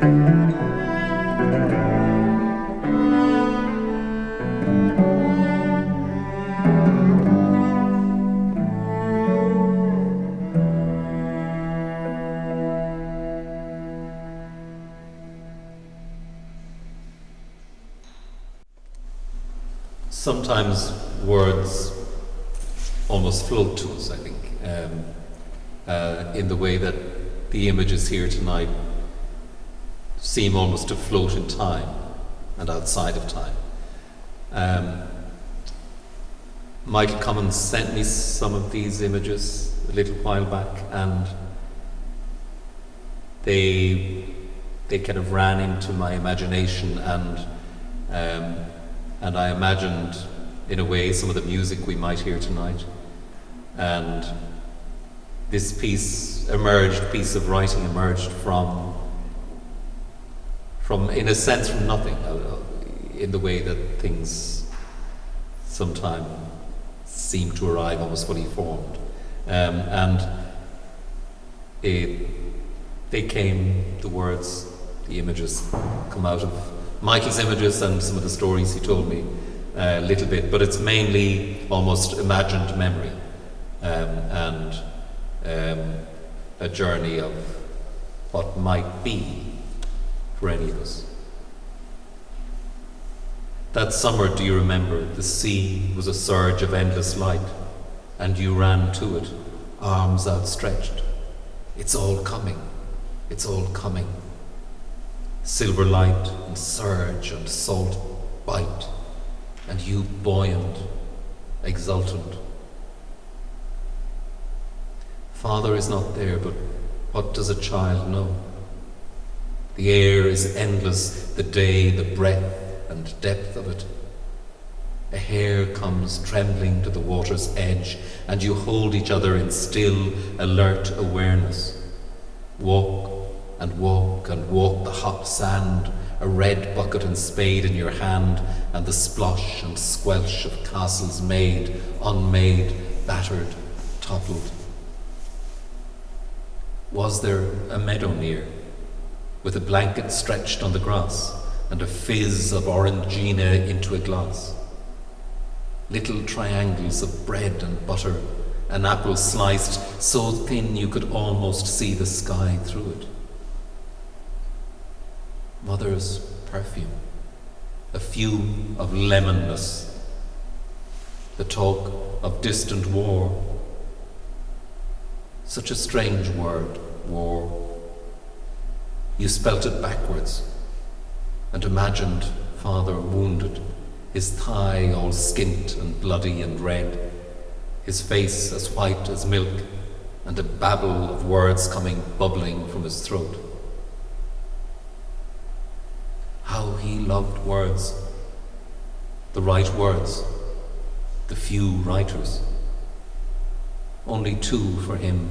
Sometimes words almost float to us, I think, in the way that the images here tonight seem almost to float in time and outside of time. Michael Cummins sent me some of these images a little while back, and they kind of ran into my imagination, and I imagined, in a way, some of the music we might hear tonight. And this piece of writing emerged from, in a sense, from nothing, in the way that things sometimes seem to arrive almost fully formed. The words, the images come out of Michael's images and some of the stories he told me a little bit, but it's mainly almost imagined memory and a journey of what might be for any of us. That summer, do you remember, the sea was a surge of endless light, and you ran to it, arms outstretched. It's all coming, it's all coming. Silver light and surge and salt bite, and you buoyant, exultant. Father is not there, but what does a child know? The air is endless, the day, the breadth and depth of it. A hair comes trembling to the water's edge, and you hold each other in still, alert awareness. Walk and walk and walk the hot sand, a red bucket and spade in your hand, and the splosh and squelch of castles made, unmade, battered, toppled. Was there a meadow near, with a blanket stretched on the grass, and a fizz of orangina into a glass? Little triangles of bread and butter, an apple sliced so thin you could almost see the sky through it. Mother's perfume, a fume of lemonness, the talk of distant war. Such a strange word, war. You spelt it backwards and imagined Father wounded, his thigh all skint and bloody and red, his face as white as milk, and a babble of words coming bubbling from his throat. How he loved words, the right words, the few writers. Only two for him,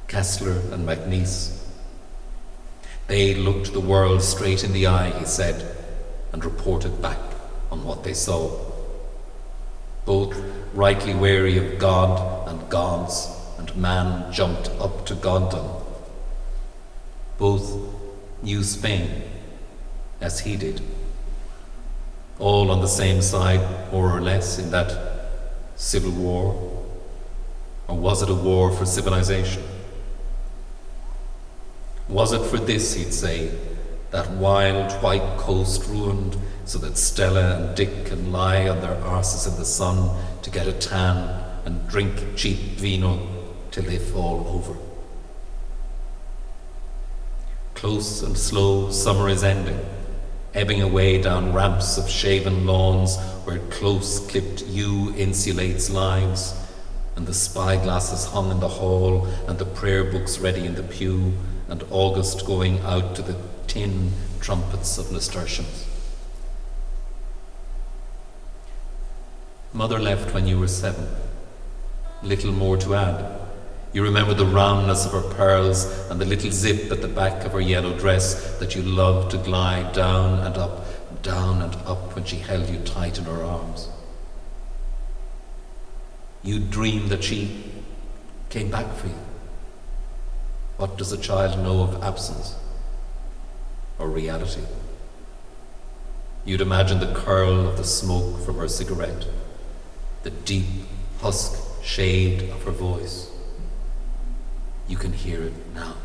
Kessler and Macnice. They looked the world straight in the eye, he said, and reported back on what they saw. Both rightly wary of God and gods, and man jumped up to goddom. Both knew Spain, as he did. All on the same side, more or less, in that civil war. Or was it a war for civilization? Was it for this, he'd say, that wild white coast ruined so that Stella and Dick can lie on their arses in the sun to get a tan and drink cheap vino till they fall over? Close and slow, summer is ending, ebbing away down ramps of shaven lawns where close-clipped yew insulates lives, and the spyglasses hung in the hall, and the prayer books ready in the pew, and August going out to the tin trumpets of nasturtiums. Mother left when you were 7. Little more to add. You remember the roundness of her pearls and the little zip at the back of her yellow dress that you loved to glide down and up when she held you tight in her arms. You dreamed that she came back for you. What does a child know of absence? or reality. You'd imagine the curl of the smoke from her cigarette, the deep husk shade of her voice. You can hear it now.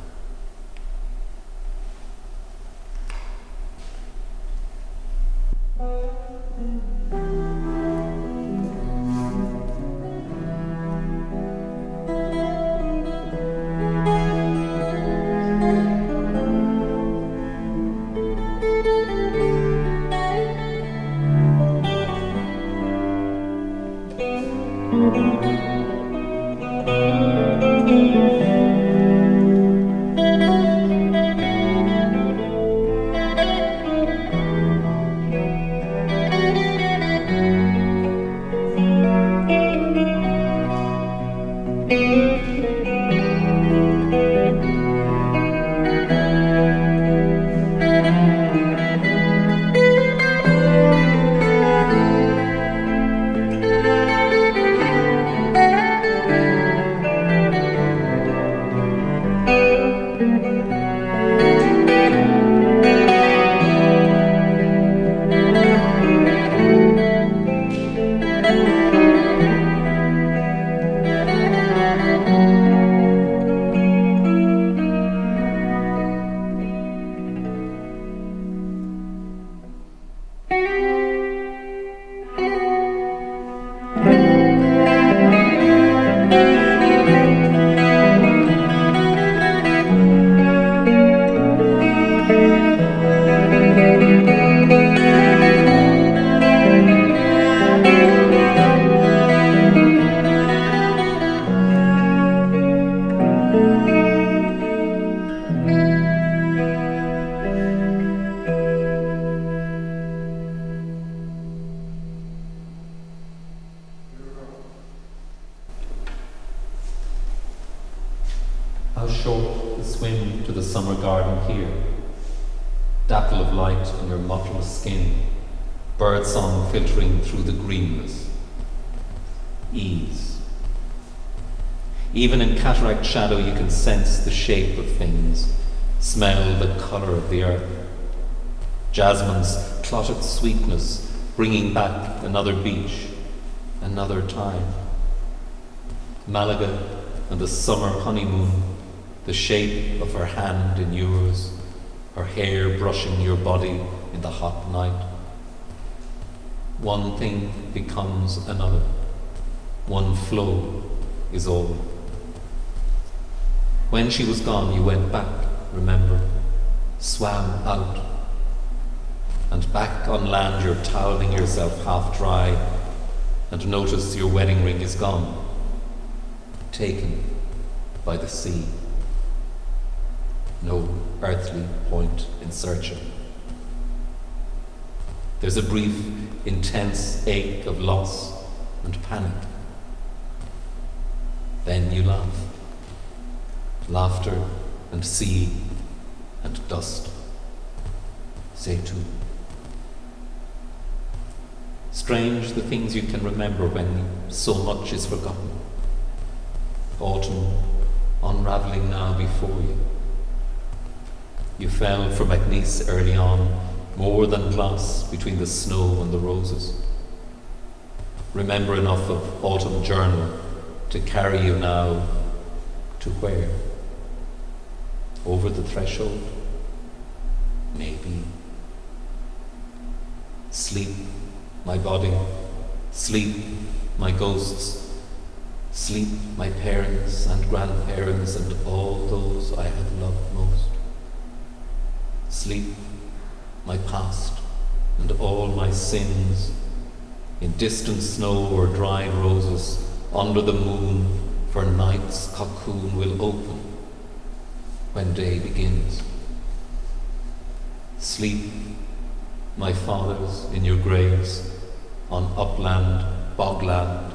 How short the swim to the summer garden here. Dapple of light on your mottled skin, birdsong filtering through the greenness. Ease. Even in cataract shadow you can sense the shape of things, smell the colour of the earth. Jasmine's clotted sweetness bringing back another beach, another time. Malaga and the summer honeymoon, the shape of her hand in yours, her hair brushing your body in the hot night. One thing becomes another. One flow is all. When she was gone, you went back, remember, swam out. And back on land you're toweling yourself half dry and notice your wedding ring is gone, taken by the sea. No earthly point in searching. There's a brief, intense ache of loss and panic. Then you laugh. Laughter and sea and dust. Say too. Strange the things you can remember when so much is forgotten. Autumn unravelling now before you. You fell for MacNeese early on, more than glass between the snow and the roses. Remember enough of Autumn Journal to carry you now to where? Over the threshold? Maybe. Sleep, my body. Sleep, my ghosts. Sleep, my parents and grandparents and all those I have loved most. Sleep, my past and all my sins, in distant snow or dried roses, under the moon, for night's cocoon will open when day begins. Sleep, my fathers, in your graves, on upland, bogland,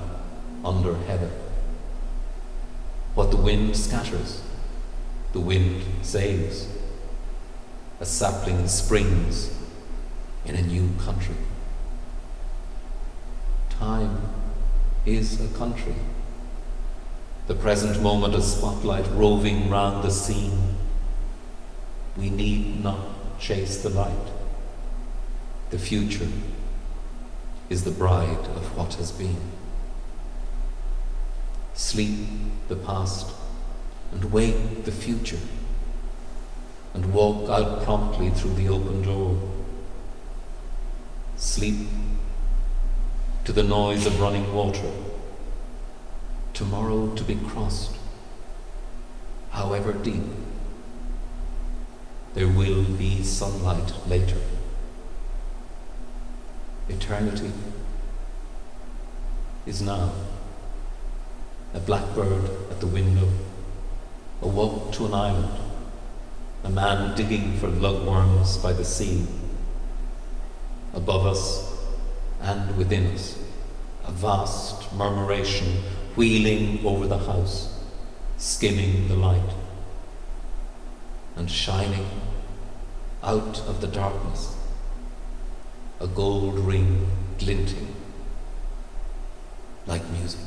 under heather. What the wind scatters, the wind saves. A sapling springs in a new country. Time is a country. The present moment a spotlight roving round the scene. We need not chase the light. The future is the bride of what has been. Sleep the past and wake the future, and walk out promptly through the open door. Sleep to the noise of running water, tomorrow to be crossed, however deep. There will be sunlight later. Eternity is now. A blackbird at the window, a walk to an island, a man digging for lugworms by the sea. Above us and within us, a vast murmuration wheeling over the house, skimming the light, and shining out of the darkness, a gold ring glinting like music.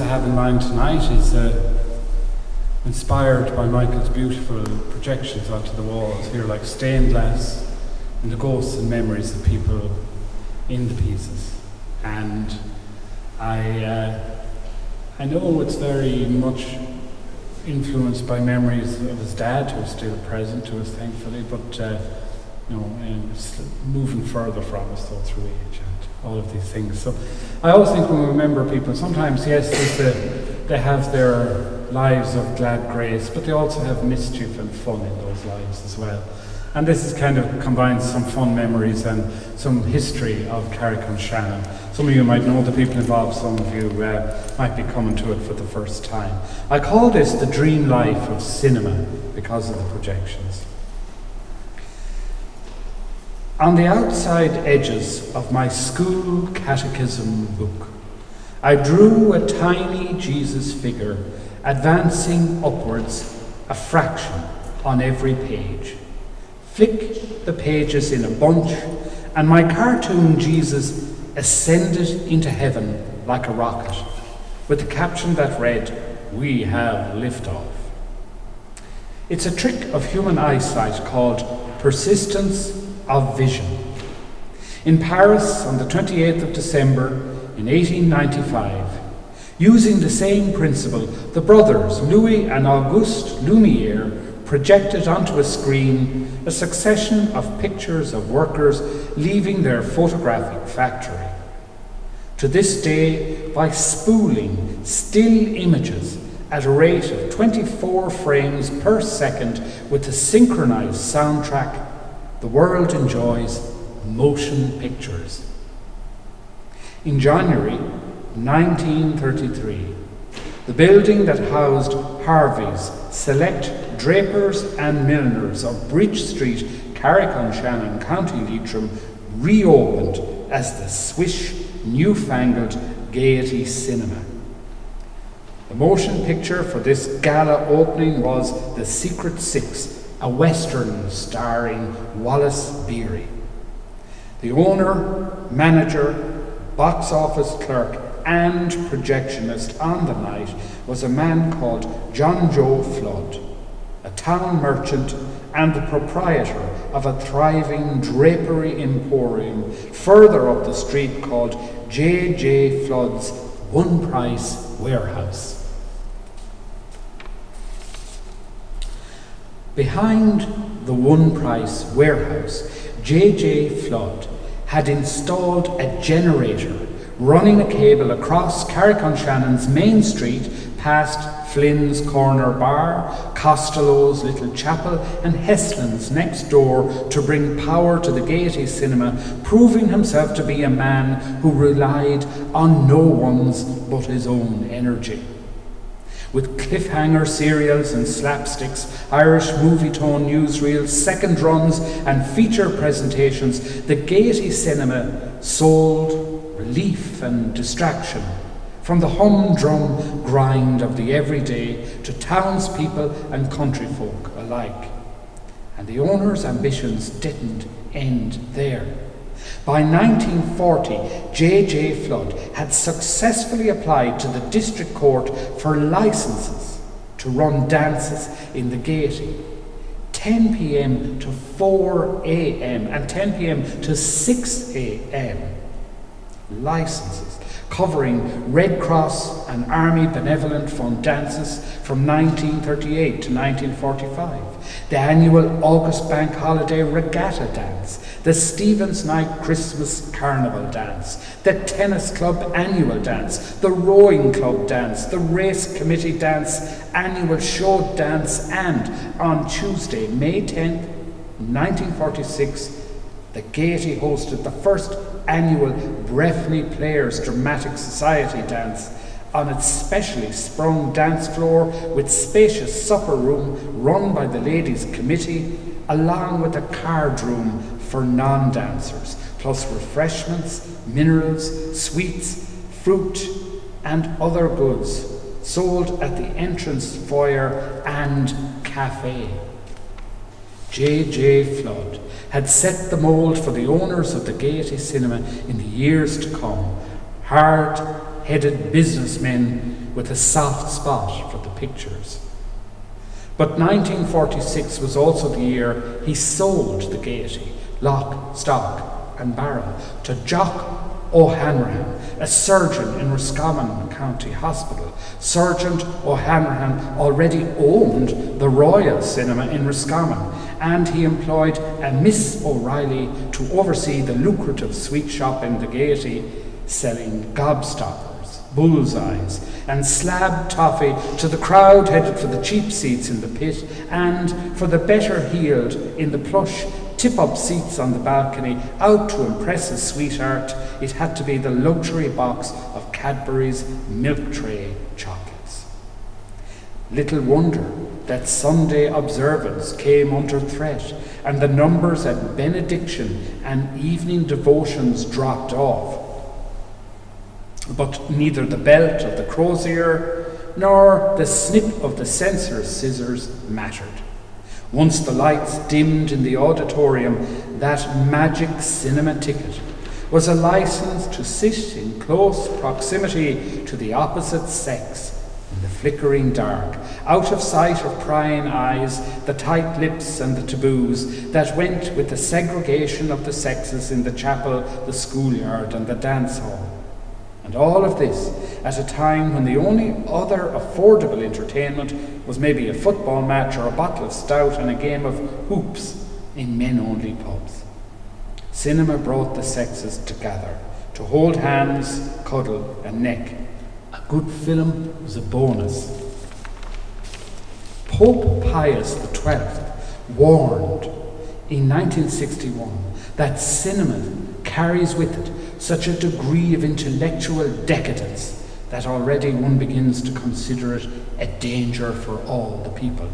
I have in mind tonight is inspired by Michael's beautiful projections onto the walls here, like stained glass, and the ghosts and memories of people in the pieces. And I know it's very much influenced by memories of his dad, who's still present to us, thankfully, but it's moving further from us though through age and all of these things. So I always think when we remember people, sometimes, yes, they have their lives of glad grace, but they also have mischief and fun in those lives as well. And this is kind of combines some fun memories and some history of Carrick-on-Shannon. Some of you might know the people involved, some of you might be coming to it for the first time. I call this the dream life of cinema because of the projections. On the outside edges of my school catechism book, I drew a tiny Jesus figure advancing upwards a fraction on every page. Flick the pages in a bunch, and my cartoon Jesus ascended into heaven like a rocket, with a caption that read, "We have liftoff." It's a trick of human eyesight called persistence of vision. In Paris on the 28th of December in 1895, using the same principle, the brothers Louis and Auguste Lumière projected onto a screen a succession of pictures of workers leaving their photographic factory. To this day, by spooling still images at a rate of 24 frames per second with a synchronized soundtrack, the world enjoys motion pictures. In January 1933, the building that housed Harvey's select drapers and milliners of Bridge Street, Carrick-on-Shannon, County Leitrim, reopened as the swish, newfangled Gaiety Cinema. The motion picture for this gala opening was The Secret Six, a western starring Wallace Beery. The owner, manager, box office clerk and projectionist on the night was a man called John Joe Flood, a town merchant and the proprietor of a thriving drapery emporium further up the street called J.J. Flood's One Price Warehouse. Behind the One Price Warehouse, J.J. Flood had installed a generator running a cable across Carrick-on-Shannon's main street past Flynn's Corner Bar, Costello's Little Chapel and Heslin's next door to bring power to the Gaiety Cinema, proving himself to be a man who relied on no one's but his own energy. With cliffhanger serials and slapsticks, Irish movie-tone newsreels, second runs and feature presentations, the Gaiety Cinema sold relief and distraction from the humdrum grind of the everyday to townspeople and countryfolk alike. And the owner's ambitions didn't end there. By 1940, J.J. Flood had successfully applied to the district court for licenses to run dances in the Gaiety, 10 p.m. to 4 a.m. and 10 p.m. to 6 a.m. Licenses covering Red Cross and Army Benevolent Fund dances from 1938 to 1945, the annual August Bank Holiday Regatta dance, the Stephen's Night Christmas Carnival dance, the Tennis Club Annual Dance, the Rowing Club Dance, the Race Committee Dance, Annual Show Dance, and on Tuesday, May 10th, 1946, the Gaiety hosted the first annual Breffni Players Dramatic Society dance on its specially sprung dance floor with spacious supper room run by the Ladies' Committee, along with a card room for non-dancers, plus refreshments, minerals, sweets, fruit and other goods sold at the entrance foyer and cafe. J.J. Flood had set the mould for the owners of the Gaiety Cinema in the years to come. Hard, hard-headed businessmen with a soft spot for the pictures. But 1946 was also the year he sold the Gaiety, lock, stock and barrel, to Jock O'Hanrahan, a surgeon in Roscommon County Hospital. Sergeant O'Hanrahan already owned the Royal Cinema in Roscommon, and he employed a Miss O'Reilly to oversee the lucrative sweet shop in the Gaiety, selling gobstoppers, bullseyes and slab toffee to the crowd headed for the cheap seats in the pit, and for the better heeled in the plush tip-up seats on the balcony. Out to impress his sweetheart, it had to be the luxury box of Cadbury's milk tray chocolates. Little wonder that Sunday observance came under threat, and the numbers at benediction and evening devotions dropped off. But neither the belt of the crozier nor the snip of the censor's scissors mattered. Once the lights dimmed in the auditorium, that magic cinema ticket was a license to sit in close proximity to the opposite sex in the flickering dark, out of sight of prying eyes, the tight lips and the taboos that went with the segregation of the sexes in the chapel, the schoolyard and the dance hall. And all of this at a time when the only other affordable entertainment was maybe a football match or a bottle of stout and a game of hoops in men-only pubs. Cinema brought the sexes together to hold hands, cuddle and neck. A good film was a bonus. Pope Pius XII warned in 1961 that cinema carries with it such a degree of intellectual decadence that already one begins to consider it a danger for all the people.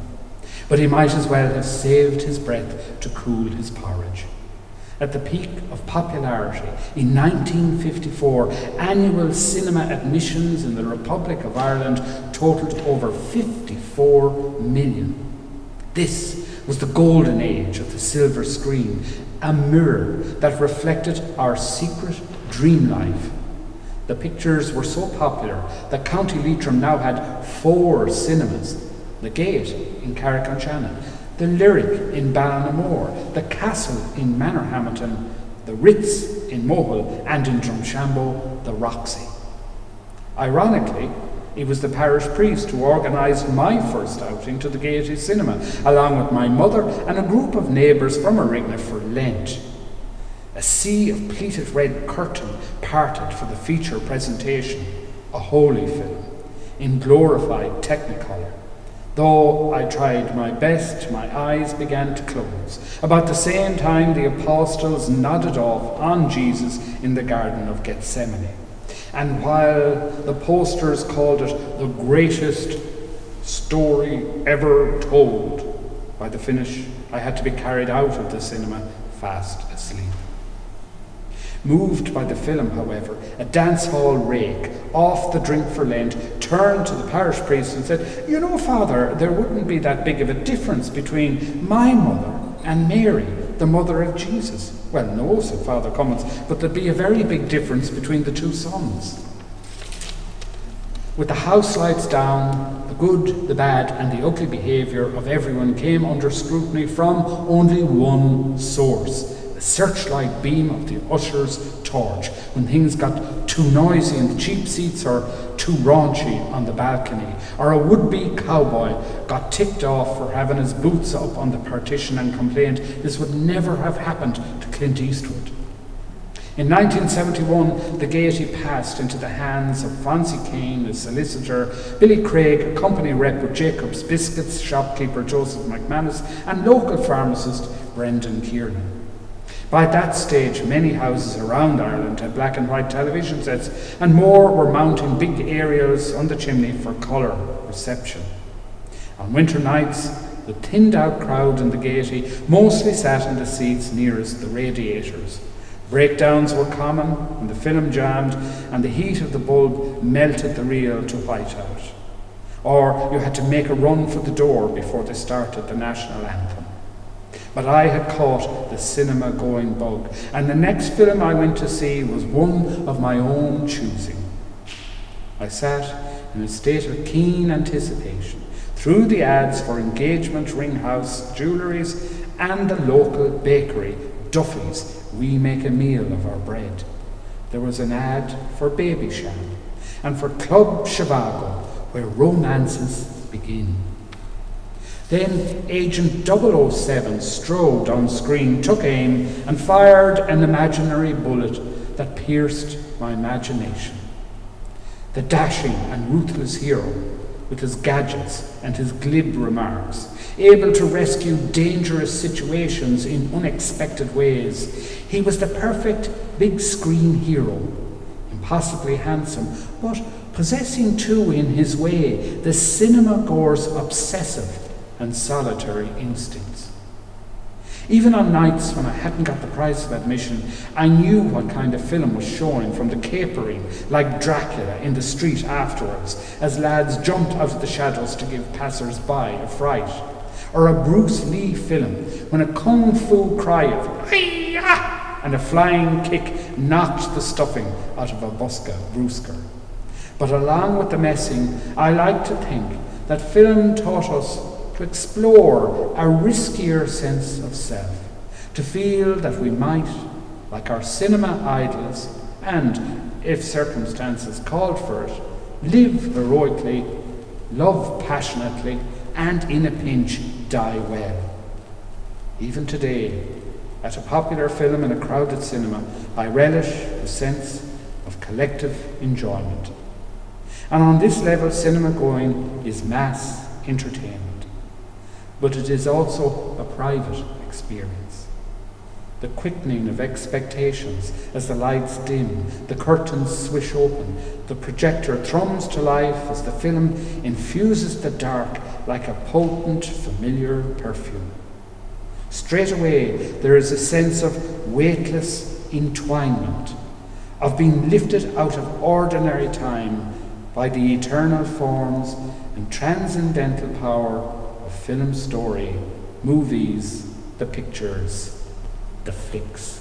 But he might as well have saved his breath to cool his porridge. At the peak of popularity in 1954, annual cinema admissions in the Republic of Ireland totaled over 54 million. This was the golden age of the silver screen, a mirror that reflected our secret dream life. The pictures were so popular that County Leitrim now had 4 cinemas: the Gate in Carrick-on-Shannon, the Lyric in Ballinamore, the Castle in Manorhamilton, the Ritz in Mohill, and in Drumshambo, the Roxy. Ironically, it was the parish priest who organised my first outing to the Gaiety Cinema, along with my mother and a group of neighbours from Arigna for Lent. A sea of pleated red curtain parted for the feature presentation, a holy film, in glorified technicolor. Though I tried my best, my eyes began to close. About the same time, the apostles nodded off on Jesus in the Garden of Gethsemane. And while the posters called it the greatest story ever told, by the finish, I had to be carried out of the cinema fast asleep. Moved by the film, however, a dance hall rake, off the drink for Lent, turned to the parish priest and said, "You know, Father, there wouldn't be that big of a difference between my mother and Mary, the mother of Jesus." "Well, no," said Father Cummins, "but there'd be a very big difference between the 2 sons." With the house lights down, the good, the bad and the ugly behaviour of everyone came under scrutiny from only one source: the searchlight beam of the usher's torch, when things got too noisy in the cheap seats or too raunchy on the balcony, or a would-be cowboy got ticked off for having his boots up on the partition and complained this would never have happened to Clint Eastwood. In 1971, the Gaiety passed into the hands of Fonzie Kane, a solicitor, Billy Craig, a company rep with Jacob's Biscuits, shopkeeper Joseph McManus, and local pharmacist Brendan Kiernan. By that stage, many houses around Ireland had black and white television sets, and more were mounting big aerials on the chimney for colour reception. On winter nights, the thinned-out crowd in the Gaiety mostly sat in the seats nearest the radiators. Breakdowns were common when the film jammed and the heat of the bulb melted the reel to whiteout. Or you had to make a run for the door before they started the national anthem. But I had caught the cinema-going bug, and the next film I went to see was one of my own choosing. I sat in a state of keen anticipation through the ads for engagement ringhouse jewelleries and the local bakery, Duffy's, we make a meal of our bread. There was an ad for Baby Sham and for Club Shivago, where romances begin. Then Agent 007 strode on screen, took aim, and fired an imaginary bullet that pierced my imagination. The dashing and ruthless hero, with his gadgets and his glib remarks, able to rescue dangerous situations in unexpected ways. He was the perfect big screen hero, impossibly handsome, but possessing too in his way the cinema goer's obsessive and solitary instincts. Even on nights when I hadn't got the price of admission, I knew what kind of film was showing from the capering like Dracula in the street afterwards, as lads jumped out of the shadows to give passers-by a fright. Or a Bruce Lee film when a kung fu cry of "Hi-ya!" and a flying kick knocked the stuffing out of a brewsker. But along with the messing, I like to think that film taught us to explore a riskier sense of self, to feel that we might, like our cinema idols, and, if circumstances called for it, live heroically, love passionately, and in a pinch, die well. Even today, at a popular film in a crowded cinema, I relish the sense of collective enjoyment. And on this level, cinema going is mass entertainment. But it is also a private experience. The quickening of expectations as the lights dim, the curtains swish open, the projector thrums to life as the film infuses the dark like a potent, familiar perfume. Straight away, there is a sense of weightless entwinement, of being lifted out of ordinary time by the eternal forms and transcendental power of film story, movies, the pictures, the flicks.